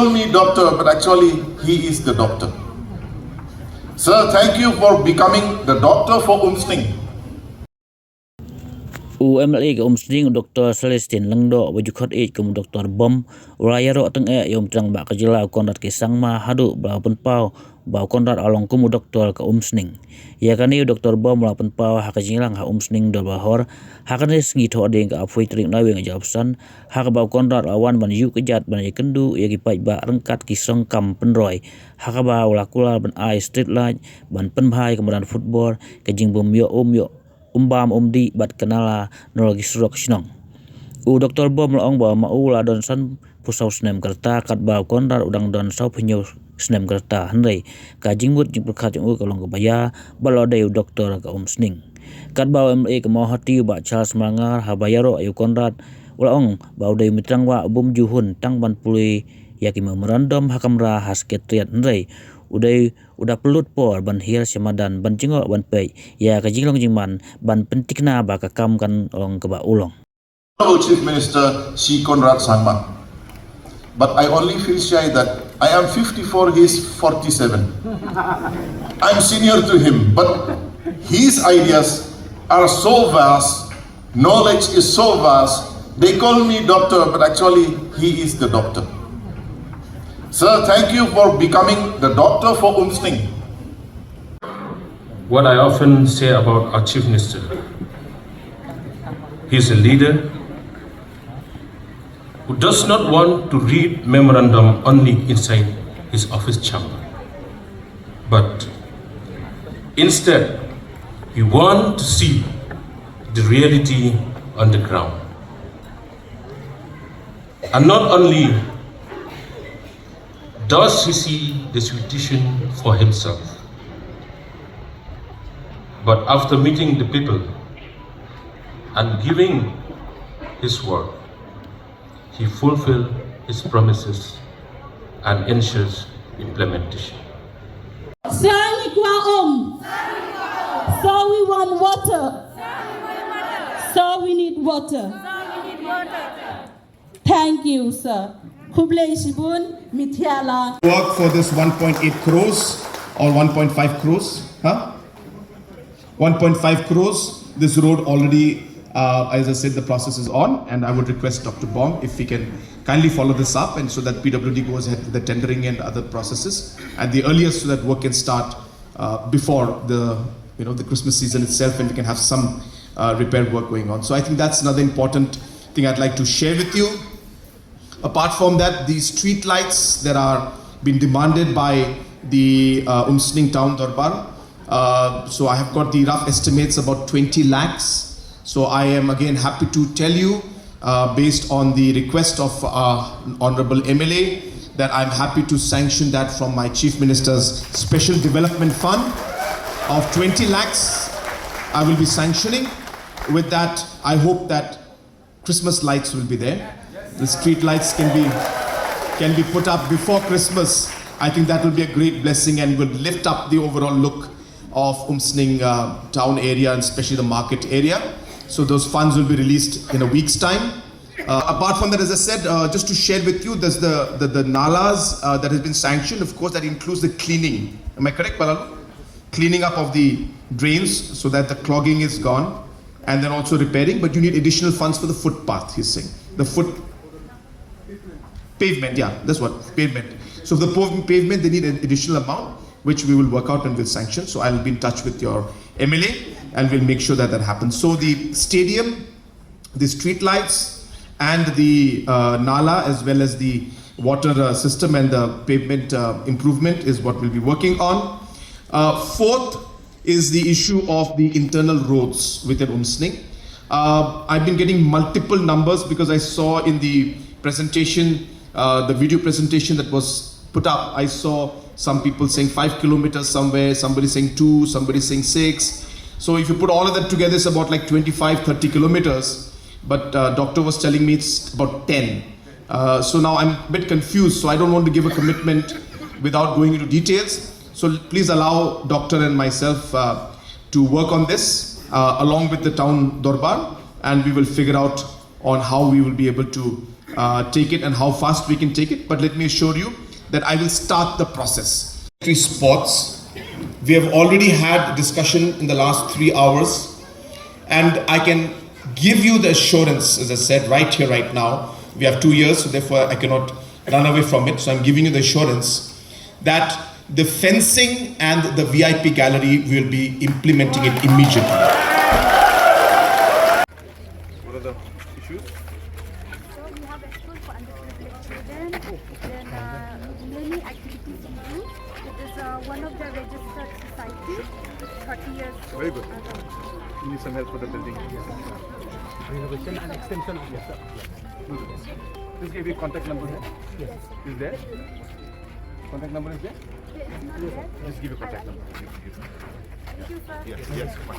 call me doctor, but actually he is the doctor. Sir, thank you for becoming the doctor for Umsning. UMLA ke Umsning Doktor Celestin Lengdo wajukot ke Doktor Bom Iaroh teng yom trang ba kejela Conrad ke sangma hadu ba penpau ba Conrad along kumu Doktor ke Umsning ya kani Doktor Bom la penpau ha kejilang ha Umsning do bahor ha kani sengi tho ding ka apoi trik nawe ngajapsan ha ka ba Conrad awan ban yu kejat ban kendu ya ki pai ba rengkat ki songkam penroi ha ka ba ulakula ban ai street light ban penbhai kemudian football kejing bom yo umbam di bat kenala nologi surok sinong Doktor Bom laong ba mau la don san pusau snem kerta kat ba Conrad udang don sau penyo snem kerta hendai ka jingbut jing perkat yung kalong kebaya balodai Doktor ka Umsning kat ba MA ke Mawhati ba Charles Mangar ha Iaroh ayu Conrad laong ba udai mitrang wa bum juhun tang ban Pule yaki Memorandum hakamra hasketriat hendai udah pelut por ban hir semadan ban jingok ban pei ya ka jinglong jingman ban pentikna ba ka kam kan ong ke ba ulong. Honorable Chief Minister C. Conrad Sangma. But I only feel shy that I am 54, he is 47. I'm senior to him, but his ideas are so vast, knowledge is so vast. They call me doctor, but actually he is the doctor. Sir, thank you for becoming the doctor for Umsning. What I often say about our Chief Minister, he is a leader who does not want to read memorandum only inside his office chamber, but instead he wants to see the reality on the ground. And not only does he see the situation for himself, but after meeting the people and giving his word, he fulfills his promises and ensures implementation. So we want water. So we need water. Thank you, sir. Work for this 1.8 crores or 1.5 crores, 1.5 crores. This road already, as I said, the process is on, and I would request Dr. Bom if he can kindly follow this up, and so that PWD goes ahead with the tendering and other processes at the earliest, so that work can start before the the Christmas season itself, and we can have some repair work going on. So I think that's another important thing I'd like to share with you. Apart from that, the street lights that are being demanded by the Umsning town Darbar. So I have got the rough estimates about 20 lakhs. So I am again happy to tell you, based on the request of Honorable MLA, that I'm happy to sanction that from my Chief Minister's Special Development Fund of 20 lakhs. I will be sanctioning. With that, I hope that Christmas lights will be there. The street lights can be put up before Christmas. I think that will be a great blessing and will lift up the overall look of Umsning town area, and especially the market area. So those funds will be released in a week's time. Apart from that, as I said, just to share with you, there's the nalas that has been sanctioned. Of course, that includes the cleaning. Am I correct, Balalu? Cleaning up of the drains so that the clogging is gone, and then also repairing. But you need additional funds for the footpath, he's saying. The pavement, yeah, that's what, pavement. So the pavement, they need an additional amount, which we will work out and will sanction. So I'll be in touch with your MLA and we'll make sure that that happens. So the stadium, the street lights, and the nala, as well as the water system and the pavement improvement is what we'll be working on. Fourth is the issue of the internal roads within Umsning. I've been getting multiple numbers because I saw in the presentation, the video presentation that was put up, I saw some people saying 5 kilometers somewhere, somebody saying 2, somebody saying 6. So if you put all of that together, it's about like 25-30 kilometers. But doctor was telling me it's about 10. So now I'm a bit confused. So I don't want to give a commitment without going into details. So please allow doctor and myself to work on this along with the town Darbar, and we will figure out on how we will be able to take it and how fast we can take it. But let me assure you that I will start the process. 3 spots. We have already had discussion in the last 3 hours, and I can give you the assurance, as I said, right here, right now. We have 2 years, so therefore I cannot run away from it. So I'm giving you the assurance that the fencing and the VIP gallery will be implementing it immediately. What are the issues? So we have a school for underprivileged children, then many activities we do. It is one of the registered society, 30 years old. Very good. You need some help for the building. Renovation and extension of yes, sir. Please give your contact number there. Yes. Is there? Contact number is there? It's not there. Just give your contact number. Thank you, sir. Yes, yes, come on.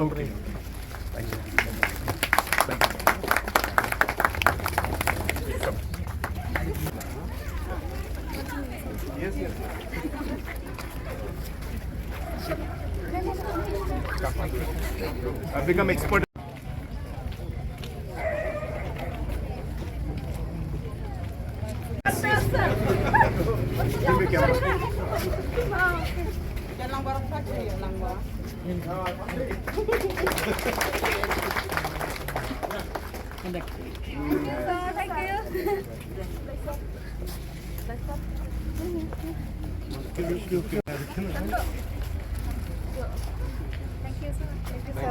Okay. Yes, yes. I've become expert. Give me camera. Thank you, sir. Thank you, sir.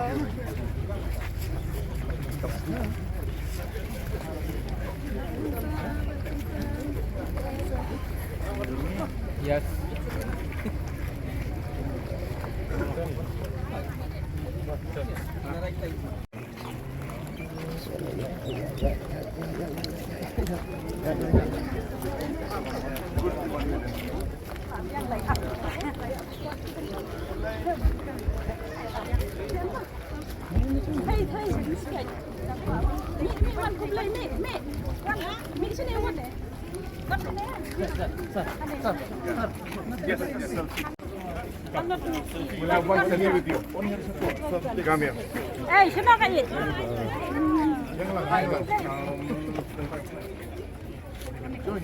Yes. Hey, hey, mình cũng lấy mẹ, mẹ xin yêu nè. Yes, yes, selfie. We'll have one selfie with you. Come here. Hey, xin cái gì?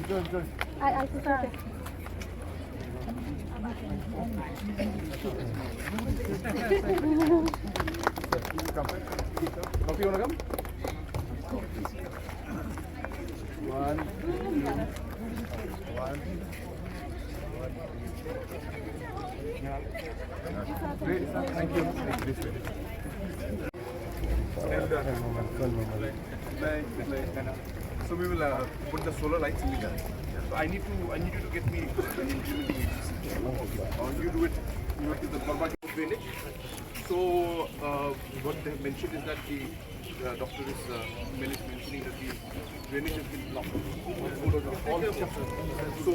Join. I prefer. Come. Coffee, you wanna come? One. Great, thank you. This way. So we will put the solar lights in the garage. So I need you to get me an implementing agency. You do it. You work with the Mawhati drainage. So what they have mentioned is that the doctor is mentioning that the drainage has been blocked. So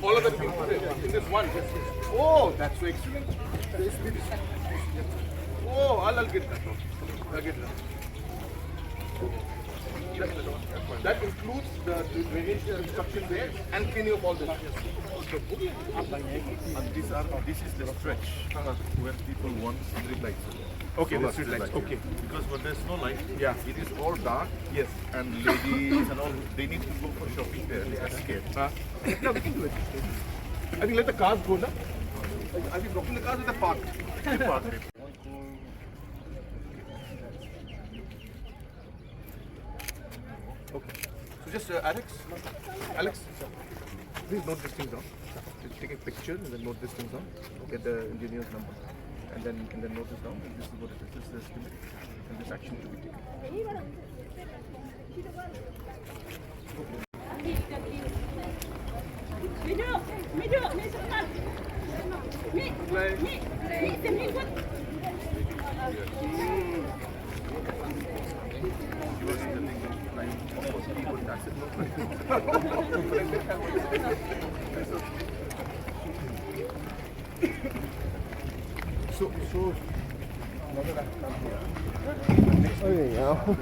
all of that being put in this one. Oh, that's so excellent. Oh, I'll get that. I'll get that. That includes the drainage construction there and cleaning of all this. This is the stretch where people want street lights. Okay, Solar the street lights. lights. Okay. Because when there's no light, Yeah. it is all dark. Yes. And ladies and all, they need to go for shopping there. They are scared. No, we can do it. I think let the cars go now. Are we blocking the cars at the park? Okay. So just Alex, please note these things down. Just take a picture and then note these things down. Get the engineer's number and then note this down. And this is what it is. This is the estimate, and this action to be taken. So.